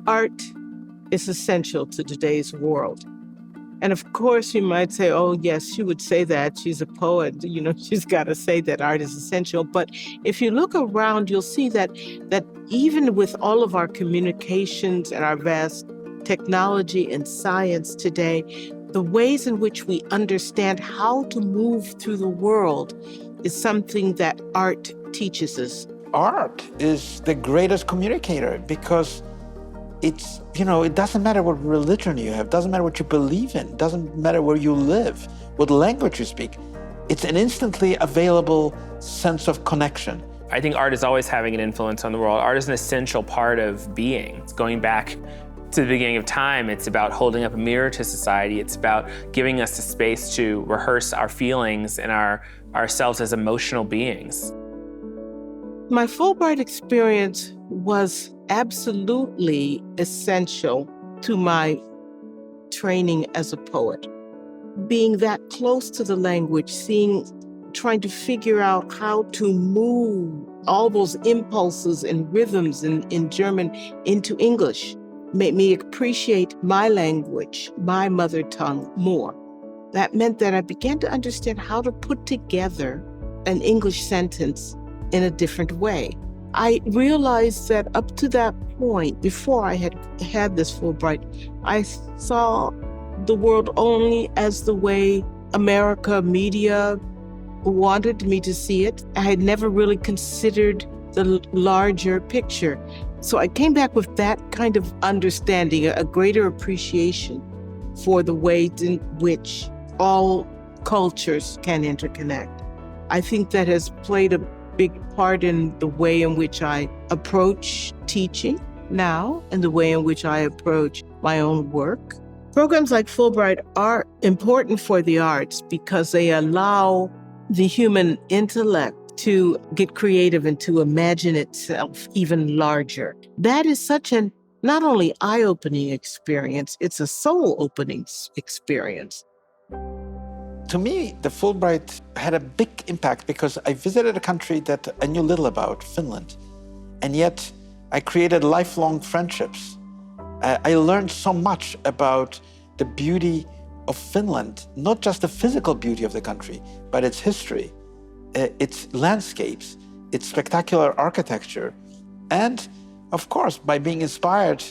art is essential to today's world. And of course, you might say, oh, yes, she would say that. She's a poet. She's got to say that art is essential. But if you look around, you'll see that even with all of our communications and our vast technology and science today, the ways in which we understand how to move through the world is something that art teaches us. Art is the greatest communicator because it doesn't matter what religion you have, doesn't matter what you believe in, doesn't matter where you live, what language you speak. It's an instantly available sense of connection. I think art is always having an influence on the world. Art is an essential part of being. It's going back to the beginning of time. It's about holding up a mirror to society. It's about giving us the space to rehearse our feelings and ourselves as emotional beings. My Fulbright experience was absolutely essential to my training as a poet. Being that close to the language, trying to figure out how to move all those impulses and rhythms in German into English made me appreciate my language, my mother tongue, more. That meant that I began to understand how to put together an English sentence in a different way. I realized that up to that point, before I had this Fulbright, I saw the world only as the way America media wanted me to see it. I had never really considered the larger picture. So I came back with that kind of understanding, a greater appreciation for the ways in which all cultures can interconnect. I think that has played a big part in the way in which I approach teaching now and the way in which I approach my own work. Programs like Fulbright are important for the arts because they allow the human intellect to get creative and to imagine itself even larger. That is such an not only eye-opening experience, it's a soul-opening experience. To me, the Fulbright had a big impact because I visited a country that I knew little about, Finland, and yet I created lifelong friendships. I learned so much about the beauty of Finland, not just the physical beauty of the country, but its history, its landscapes, its spectacular architecture, and of course, by being inspired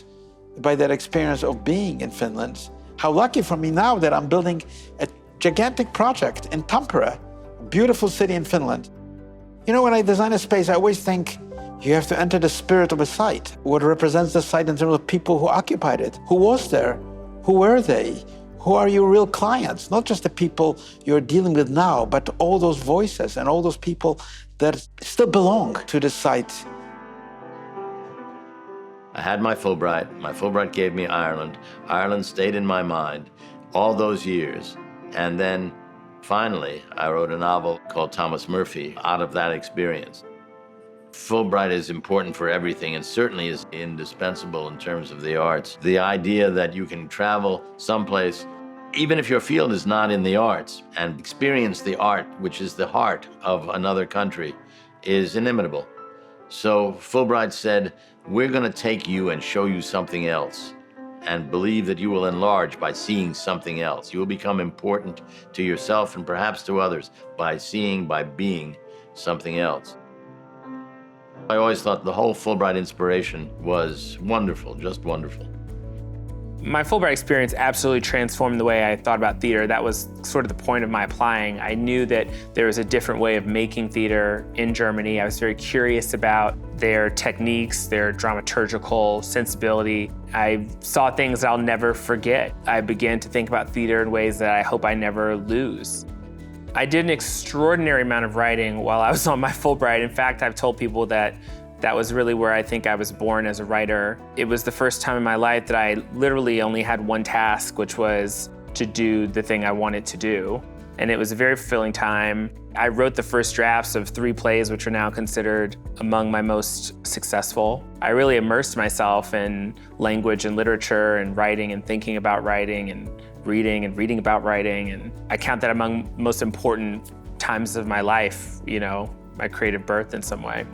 by that experience of being in Finland. How lucky for me now that I'm building a gigantic project in Tampere, a beautiful city in Finland. When I design a space, I always think you have to enter the spirit of a site, what represents the site in terms of people who occupied it, who was there, who were they, who are your real clients, not just the people you're dealing with now, but all those voices and all those people that still belong to the site. I had my Fulbright. My Fulbright gave me Ireland. Ireland stayed in my mind all those years. And then finally, I wrote a novel called Thomas Murphy out of that experience. Fulbright is important for everything and certainly is indispensable in terms of the arts. The idea that you can travel someplace, even if your field is not in the arts, and experience the art, which is the heart of another country, is inimitable. So Fulbright said, we're going to take you and show you something else, and believe that you will enlarge by seeing something else. You will become important to yourself and perhaps to others by being something else. I always thought the whole Fulbright inspiration was wonderful, just wonderful. My Fulbright experience absolutely transformed the way I thought about theater. That was sort of the point of my applying. I knew that there was a different way of making theater in Germany. I was very curious about their techniques, their dramaturgical sensibility. I saw things I'll never forget. I began to think about theater in ways that I hope I never lose. I did an extraordinary amount of writing while I was on my Fulbright. In fact, I've told people that was really where I think I was born as a writer. It was the first time in my life that I literally only had one task, which was to do the thing I wanted to do. And it was a very fulfilling time. I wrote the first drafts of 3 plays, which are now considered among my most successful. I really immersed myself in language and literature and writing and thinking about writing and reading about writing. And I count that among most important times of my life, my creative birth in some way.